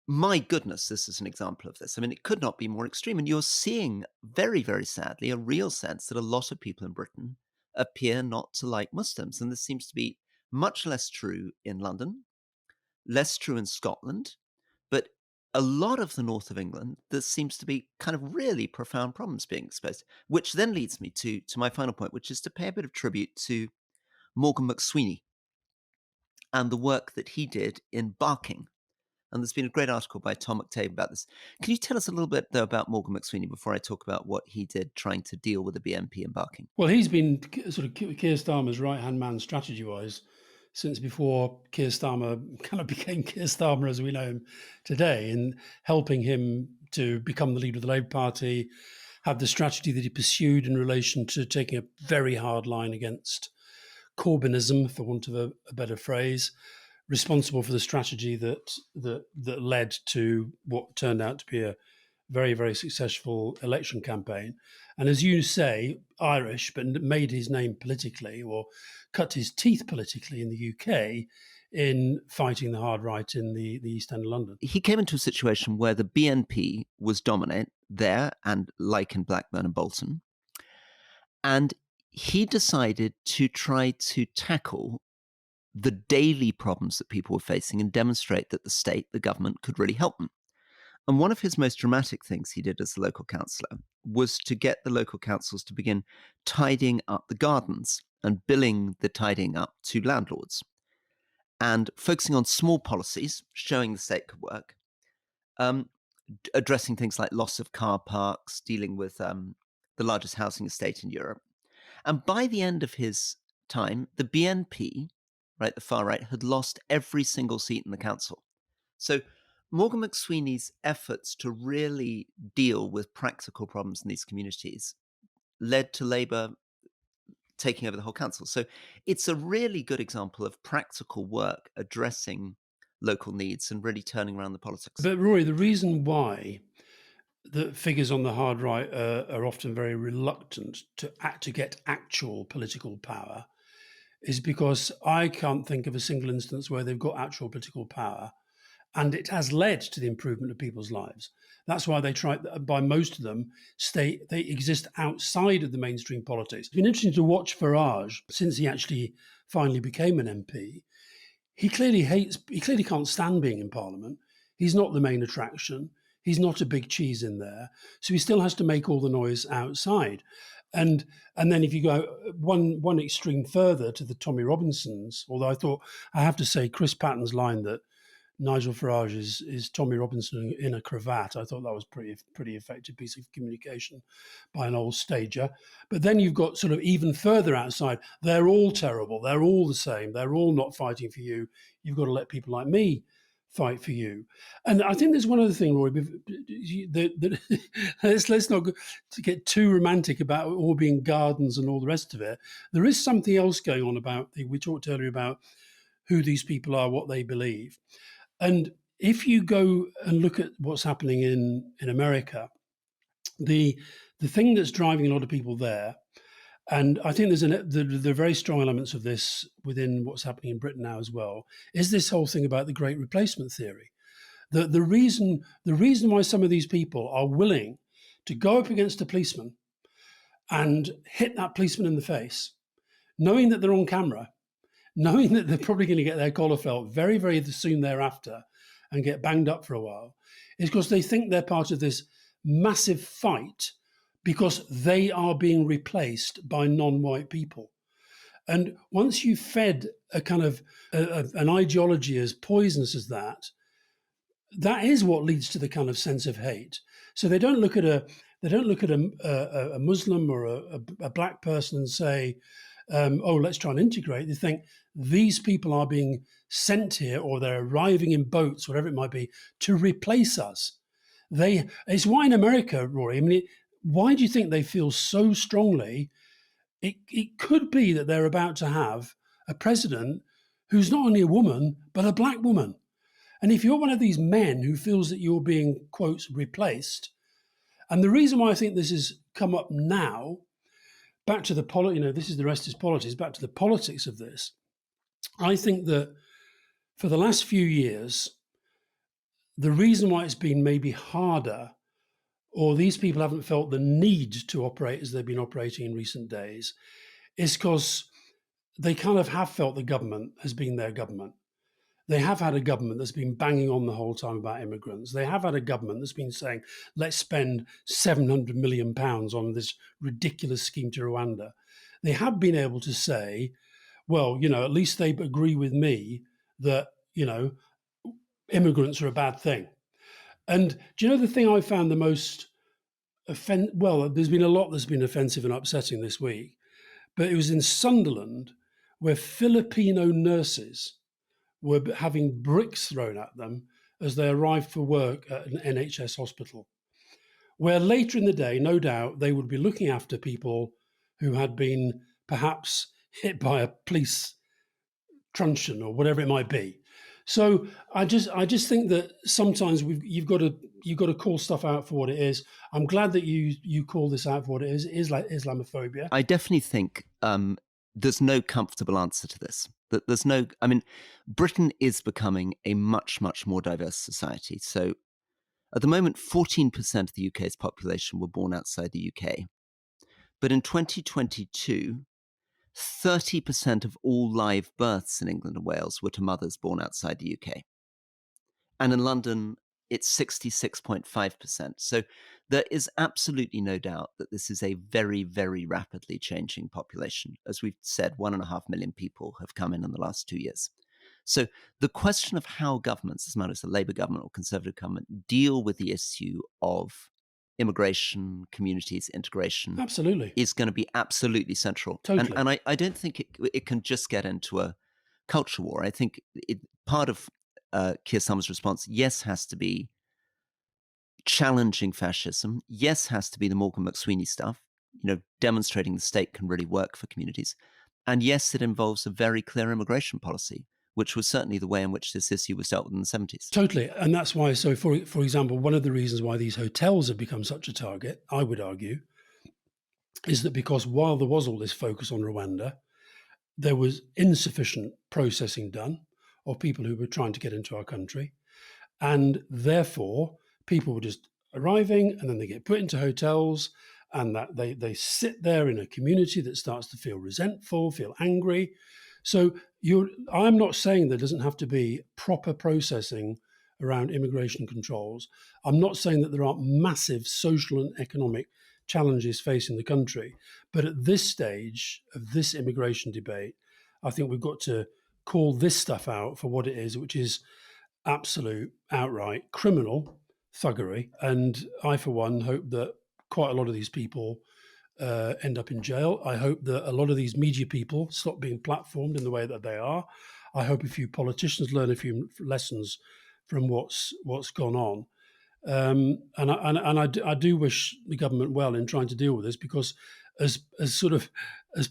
Speaker 2: my goodness, this is an example of this. I mean, it could not be more extreme. And you're seeing, very, very sadly, a real sense that a lot of people in Britain appear not to like Muslims. And this seems to be much less true in London, less true in Scotland, but a lot of the north of England, there seems to be kind of really profound problems being exposed, which then leads me to my final point, which is to pay a bit of tribute to Morgan McSweeney and the work that he did in Barking. And there's been a great article by Tom McTabe about this. Can you tell us a little bit, though, about Morgan McSweeney before I talk about what he did trying to deal with the BNP in Barking?
Speaker 1: Well, he's been sort of Keir Starmer's right-hand man strategy-wise since before Keir Starmer kind of became Keir Starmer as we know him today, in helping him to become the leader of the Labour Party, have the strategy that he pursued in relation to taking a very hard line against Corbynism, for want of a better phrase, responsible for the strategy that led to what turned out to be a very, very successful election campaign. And as you say, Irish, but made his name politically or cut his teeth politically in the UK in fighting the hard right in the East End of London.
Speaker 2: He came into a situation where the BNP was dominant there, and like in Blackburn and Bolton. And he decided to try to tackle the daily problems that people were facing and demonstrate that the state, the government, could really help them. And one of his most dramatic things he did as a local councillor was to get the local councils to begin tidying up the gardens and billing the tidying up to landlords, and focusing on small policies, showing the state could work, addressing things like loss of car parks, dealing with the largest housing estate in Europe. And by the end of his time, the BNP, right, the far right, had lost every single seat in the council. So Morgan McSweeney's efforts to really deal with practical problems in these communities led to Labour taking over the whole council. So it's a really good example of practical work addressing local needs and really turning around the politics.
Speaker 1: But Rory, the reason why the figures on the hard right are often very reluctant to get actual political power is because I can't think of a single instance where they've got actual political power and it has led to the improvement of people's lives. That's why they try, by most of them, they exist outside of the mainstream politics. It's been interesting to watch Farage since he actually finally became an MP. He clearly can't stand being in Parliament. He's not the main attraction. He's not a big cheese in there. So he still has to make all the noise outside. And then if you go one extreme further to the Tommy Robinsons, although I have to say Chris Patton's line that Nigel Farage is Tommy Robinson in a cravat, I thought that was pretty effective piece of communication by an old stager. But then you've got sort of even further outside, they're all terrible, they're all the same, they're all not fighting for you. You've got to let people like me fight for you. And I think there's one other thing, Roy. Let's not get too romantic about it all being gardens and all the rest of it. There is something else going on about. We talked earlier about who these people are, what they believe, and if you go and look at what's happening in America, the thing that's driving a lot of people there. And I think there are very strong elements of this within what's happening in Britain now as well, is this whole thing about the great replacement theory. The reason why some of these people are willing to go up against a policeman and hit that policeman in the face, knowing that they're on camera, knowing that they're probably going to get their collar felt very, very soon thereafter and get banged up for a while, is because they think they're part of this massive fight because they are being replaced by non-white people. And once you've fed a kind of an ideology as poisonous as that, that is what leads to the kind of sense of hate. So they don't look at a Muslim or a black person and say, oh, let's try and integrate. They think these people are being sent here, or they're arriving in boats, whatever it might be, to replace us. It's why in America, Rory, I mean, why do you think they feel so strongly? It could be that they're about to have a president who's not only a woman, but a black woman. And if you're one of these men who feels that you're being, quotes, replaced, and the reason why I think this has come up now, back to this is the rest is politics, back to the politics of this, I think that for the last few years, the reason why it's been maybe harder, or these people haven't felt the need to operate as they've been operating in recent days, is because they kind of have felt the government has been their government. They have had a government that's been banging on the whole time about immigrants. They have had a government that's been saying, let's spend £700 million on this ridiculous scheme to Rwanda. They have been able to say, well, at least they agree with me that, immigrants are a bad thing. And do you know the thing I found the most there's been a lot that's been offensive and upsetting this week, but it was in Sunderland where Filipino nurses were having bricks thrown at them as they arrived for work at an NHS hospital, where later in the day, no doubt, they would be looking after people who had been perhaps hit by a police truncheon or whatever it might be. So I just think that sometimes you've got to call stuff out for what it is. I'm glad that you call this out for what it is. It is like Islamophobia.
Speaker 2: I definitely think there's no comfortable answer to this. That Britain is becoming a much, much more diverse society. So at the moment, 14% of the UK's population were born outside the UK. But in 2022, 30% of all live births in England and Wales were to mothers born outside the UK. And in London, it's 66.5%. So there is absolutely no doubt that this is a very, very rapidly changing population. As we've said, 1.5 million people have come in the last 2 years. So the question of how governments, doesn't matter if it's a Labour government or Conservative government, deal with the issue of immigration, communities, integration,
Speaker 1: absolutely,
Speaker 2: is going to be absolutely central.
Speaker 1: Totally.
Speaker 2: And I don't think it can just get into a culture war. I think part of Keir Starmer's response, yes, has to be challenging fascism. Yes, has to be the Morgan McSweeney stuff, demonstrating the state can really work for communities. And yes, it involves a very clear immigration policy, which was certainly the way in which this issue was dealt with in the 70s.
Speaker 1: Totally. And that's why, so for example, one of the reasons why these hotels have become such a target, I would argue, is that because while there was all this focus on Rwanda, there was insufficient processing done of people who were trying to get into our country. And therefore, people were just arriving and then they get put into hotels and that they sit there in a community that starts to feel resentful, feel angry. So I'm not saying there doesn't have to be proper processing around immigration controls. I'm not saying that there aren't massive social and economic challenges facing the country. But at this stage of this immigration debate, I think we've got to call this stuff out for what it is, which is absolute, outright criminal thuggery. And I, for one, hope that quite a lot of these people end up in jail. I hope that a lot of these media people stop being platformed in the way that they are. I hope a few politicians learn a few lessons from what's gone on. I do wish the government well in trying to deal with this, because as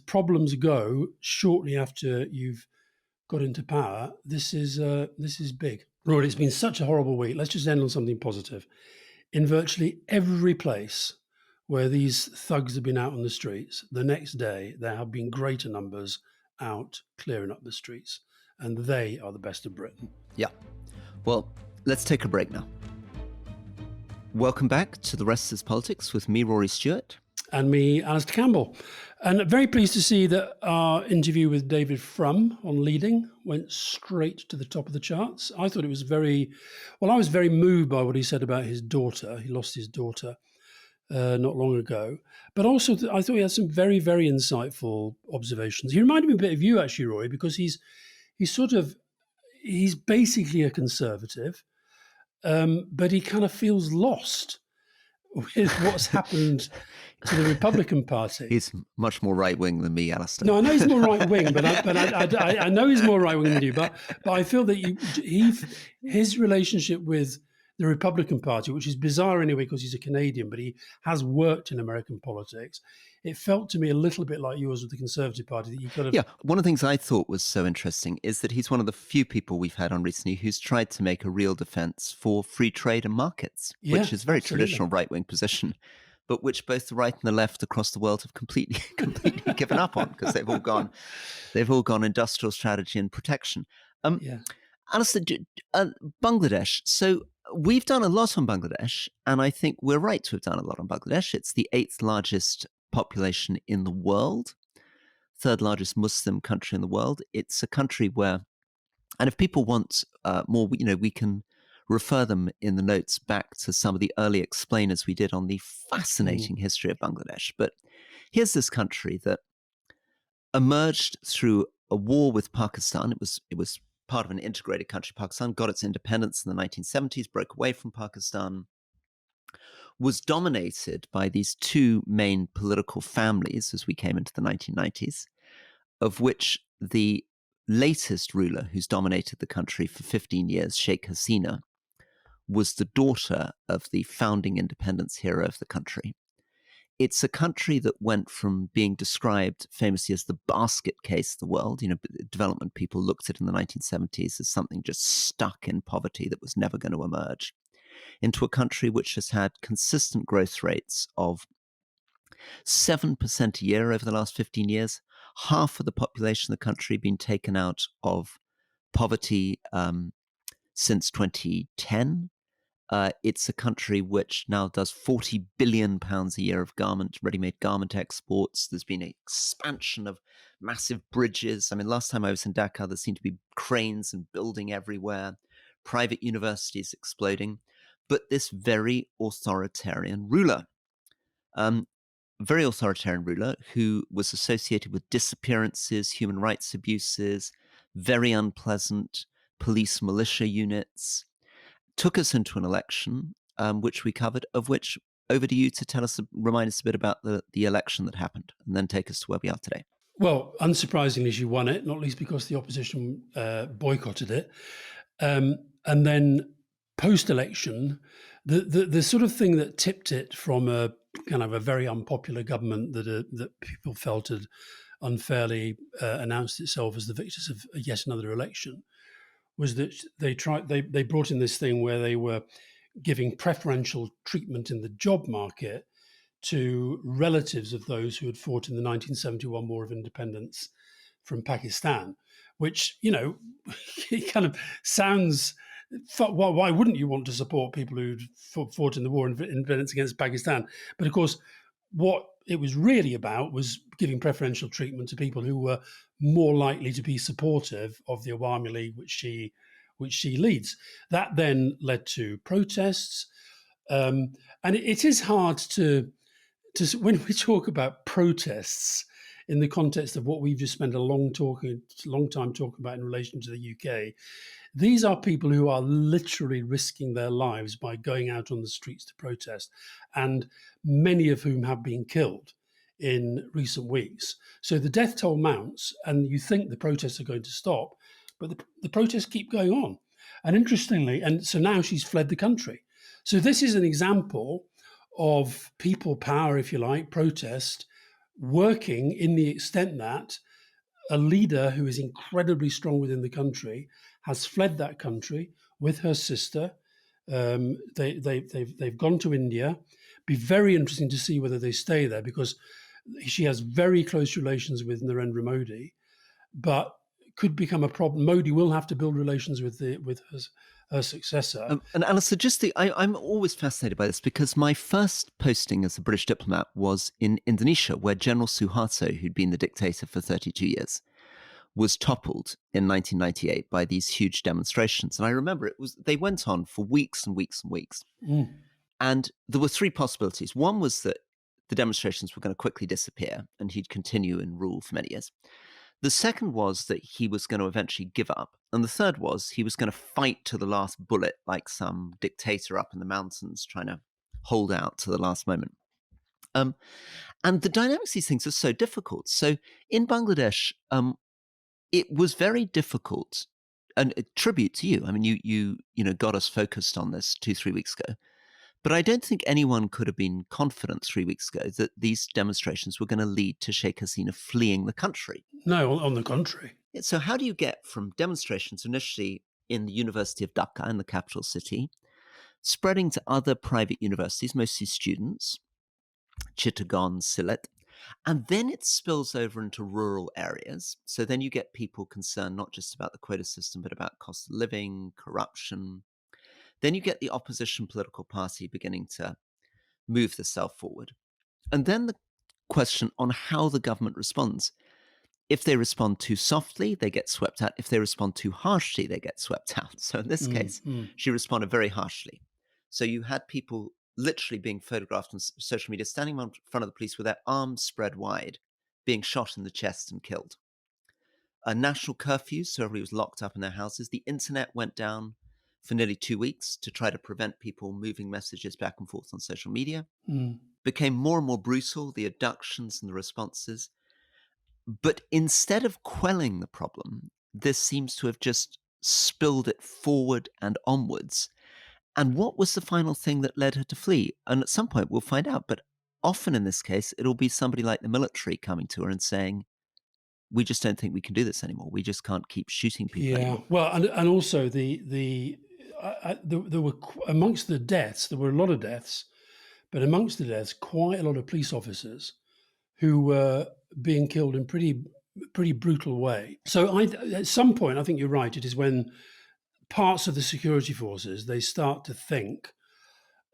Speaker 1: problems go, shortly after you've got into power, this is big. Lord, it's been such a horrible week. Let's just end on something positive. In virtually every place where these thugs have been out on the streets, the next day there have been greater numbers out clearing up the streets, and they are the best of Britain.
Speaker 2: Yeah. Well, let's take a break now. Welcome back to The Rest is Politics with me, Rory Stewart.
Speaker 1: And me, Alistair Campbell. And very pleased to see that our interview with David Frum on leading went straight to the top of the charts. I thought it was I was very moved by what he said about his daughter. He lost his daughter not long ago. But also, I thought he had some very, very insightful observations. He reminded me a bit of you, actually, Roy, because he's basically a conservative, but he kind of feels lost with what's happened to the Republican Party.
Speaker 2: He's much more right-wing than me, Alistair.
Speaker 1: No, I know he's more right-wing, but I know he's more right-wing than you. But I feel that his relationship with the Republican Party, which is bizarre anyway because he's a Canadian, but he has worked in American politics. It felt to me a little bit like yours with the Conservative Party, that you kind of...
Speaker 2: Yeah, one of the things I thought was so interesting is that he's one of the few people we've had on recently who's tried to make a real defense for free trade and markets, which is a very traditional right-wing position, but which both the right and the left across the world have completely given up on, because they've all gone industrial strategy and protection. Alistair, Bangladesh. So we've done a lot on Bangladesh, and I think we're right to have done a lot on Bangladesh. It's the 8th largest population in the world, 3rd largest Muslim country in the world. It's a country where, and if people want more, we can refer them in the notes back to some of the early explainers we did on the fascinating history of Bangladesh. But here's this country that emerged through a war with Pakistan. It was part of an integrated country. Pakistan got its independence in the 1970s, broke away from Pakistan, was dominated by these two main political families as we came into the 1990s, of which the latest ruler, who's dominated the country for 15 years, Sheikh Hasina, was the daughter of the founding independence hero of the country. It's a country that went from being described famously as the basket case of the world. Development people looked at it in the 1970s as something just stuck in poverty that was never going to emerge, into a country which has had consistent growth rates of 7% a year over the last 15 years. Half of the population of the country been taken out of poverty since 2010. It's a country which now does £40 billion a year of ready-made garment exports. There's been an expansion of massive bridges. I mean, last time I was in Dhaka, there seemed to be cranes and building everywhere, private universities exploding. But this very authoritarian ruler who was associated with disappearances, human rights abuses, very unpleasant police militia units, took us into an election, which we covered, of which over to you to remind us a bit about the election that happened, and then take us to where we are today.
Speaker 1: Well, unsurprisingly, she won it, not least because the opposition boycotted it. And then post-election, the sort of thing that tipped it from a kind of a very unpopular government that people felt had unfairly announced itself as the victors of yet another election was that they brought in this thing where they were giving preferential treatment in the job market to relatives of those who had fought in the 1971 War of Independence from Pakistan, which, it kind of sounds, why wouldn't you want to support people who'd fought in the War of Independence against Pakistan? But of course, what it was really about was giving preferential treatment to people who were more likely to be supportive of the Awami League, which she leads. That then led to protests, and it is hard to when we talk about protests in the context of what we've just spent a long time talking about in relation to the UK. These are people who are literally risking their lives by going out on the streets to protest, and many of whom have been killed in recent weeks. So the death toll mounts, and you think the protests are going to stop, but the protests keep going on. And interestingly, and so now she's fled the country. So this is an example of people power, if you like, protest, working in the extent that a leader who is incredibly strong within the country has fled that country with her sister. They've gone to India. Be very interesting to see whether they stay there, because she has very close relations with Narendra Modi, but could become a problem. Modi will have to build relations with her successor.
Speaker 2: And Alistair, I'm always fascinated by this, because my first posting as a British diplomat was in Indonesia, where General Suharto, who'd been the dictator for 32 years, was toppled in 1998 by these huge demonstrations. And I remember they went on for weeks and weeks and weeks. And there were three possibilities. One was that the demonstrations were going to quickly disappear and he'd continue and rule for many years. The second was that he was going to eventually give up. And the third was he was going to fight to the last bullet, like some dictator up in the mountains trying to hold out to the last moment. And the dynamics of these things are so difficult. So in Bangladesh, it was very difficult, and a tribute to you. I mean, you got us focused on this 2-3 weeks ago. But I don't think anyone could have been confident 3 weeks ago that these demonstrations were going to lead to Sheikh Hasina fleeing the country.
Speaker 1: No, on the contrary.
Speaker 2: So how do you get from demonstrations initially in the University of Dhaka, in the capital city, spreading to other private universities, mostly students, Chittagong, Sylhet, and then it spills over into rural areas. So then you get people concerned not just about the quota system, but about cost of living, corruption. Then you get the opposition political party beginning to move the self forward. And then the question on how the government responds. If they respond too softly, they get swept out. If they respond too harshly, they get swept out. So in this case, she responded very harshly. So you had people literally being photographed on social media, standing in front of the police with their arms spread wide, being shot in the chest and killed. A national curfew, so everybody was locked up in their houses. The internet went down for nearly 2 weeks to try to prevent people moving messages back and forth on social media. Became more and more brutal, the abductions and the responses. But instead of quelling the problem, this seems to have just spilled it forward and onwards. And what was the final thing that led her to flee? And at some point we'll find out. But often in this case, it'll be somebody like the military coming to her and saying, we just don't think we can do this anymore. We just can't keep shooting people anymore.
Speaker 1: Well, and also there were, amongst the deaths, there were a lot of deaths, but amongst the deaths, quite a lot of police officers who were being killed in pretty brutal way. So at some point, I think you're right, it is when parts of the security forces, they start to think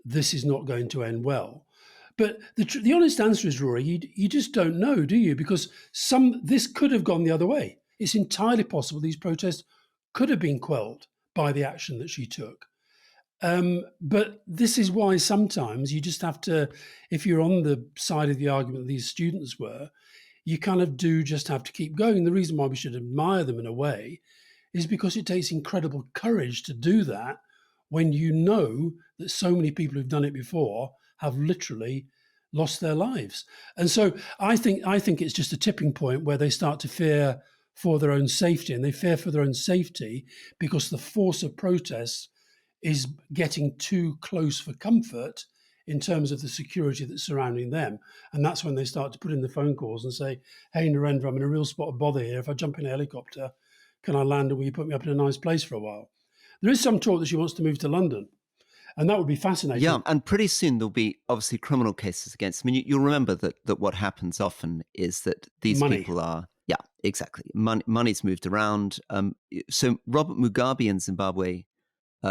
Speaker 1: this is not going to end well. But the honest answer is, Rory, you just don't know, do you? Because this could have gone the other way. It's entirely possible these protests could have been quelled by the action that she took. But this is why sometimes you just have to, if you're on the side of the argument that these students were, you kind of do just have to keep going. The reason why we should admire them in a way is because it takes incredible courage to do that when you know that so many people who've done it before have literally lost their lives. And so I think it's just a tipping point where they start to fear for their own safety, and they fear for their own safety because the force of protest is getting too close for comfort in terms of the security that's surrounding them. And that's when they start to put in the phone calls and say, hey, Narendra, I'm in a real spot of bother here. If I jump in a helicopter, can I land and will you put me up in a nice place for a while? There is some talk that she wants to move to London. And that would be fascinating.
Speaker 2: Yeah, and pretty soon there'll be obviously criminal cases against. I mean, you'll remember that what happens often is that these people are, yeah, exactly. Money's moved around. So Robert Mugabe in Zimbabwe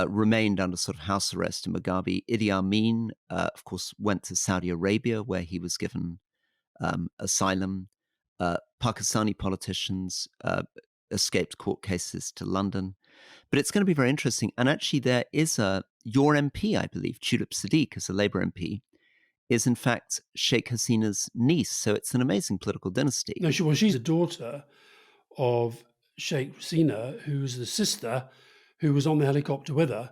Speaker 2: remained under sort of house arrest in Mugabe. Idi Amin, of course, went to Saudi Arabia where he was given asylum. Pakistani politicians escaped court cases to London. But it's going to be very interesting. And actually, there is your MP, I believe, Tulip Siddiq, as a Labour MP, is in fact Sheikh Hasina's niece. So it's an amazing political dynasty.
Speaker 1: No, she's a daughter of Sheikh Hasina, who's the sister who was on the helicopter with her.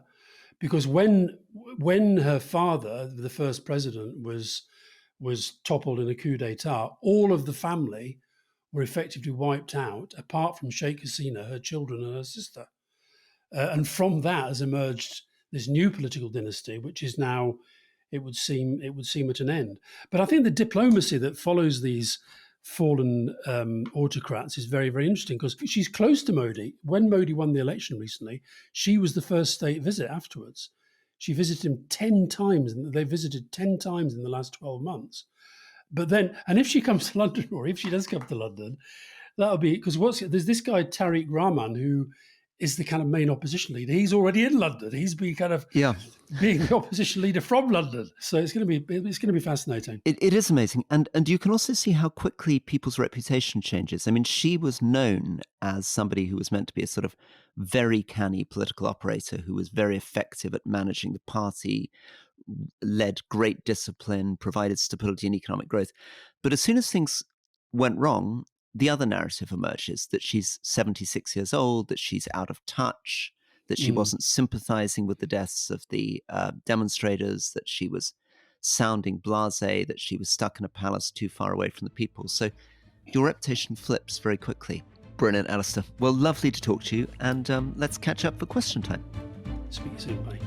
Speaker 1: Because when her father, the first president, was toppled in a coup d'etat, all of the family were effectively wiped out, apart from Sheikh Hasina, her children, and her sister. And from that has emerged this new political dynasty, which is now, it would seem at an end. But I think the diplomacy that follows these fallen autocrats is very, very interesting, because she's close to Modi. When Modi won the election recently, she was the first state visit afterwards. She visited him 10 times, and they visited 10 times in the last 12 months. But then, and if she comes to London, or if she does come to London, that'll be, because there's this guy, Tariq Rahman, who is the kind of main opposition leader. He's already in London. He's been kind of being the opposition leader from London. So it's going to be fascinating.
Speaker 2: It is amazing, and you can also see how quickly people's reputation changes. I mean, she was known as somebody who was meant to be a sort of very canny political operator who was very effective at managing the party, led great discipline, provided stability and economic growth. But as soon as things went wrong, the other narrative emerges that she's 76 years old, that she's out of touch, that she wasn't sympathizing with the deaths of the demonstrators, that she was sounding blasé, that she was stuck in a palace too far away from the people. So your reputation flips very quickly. Brilliant, Alistair. Well, lovely to talk to you, and let's catch up for question time.
Speaker 1: Speak soon, bye.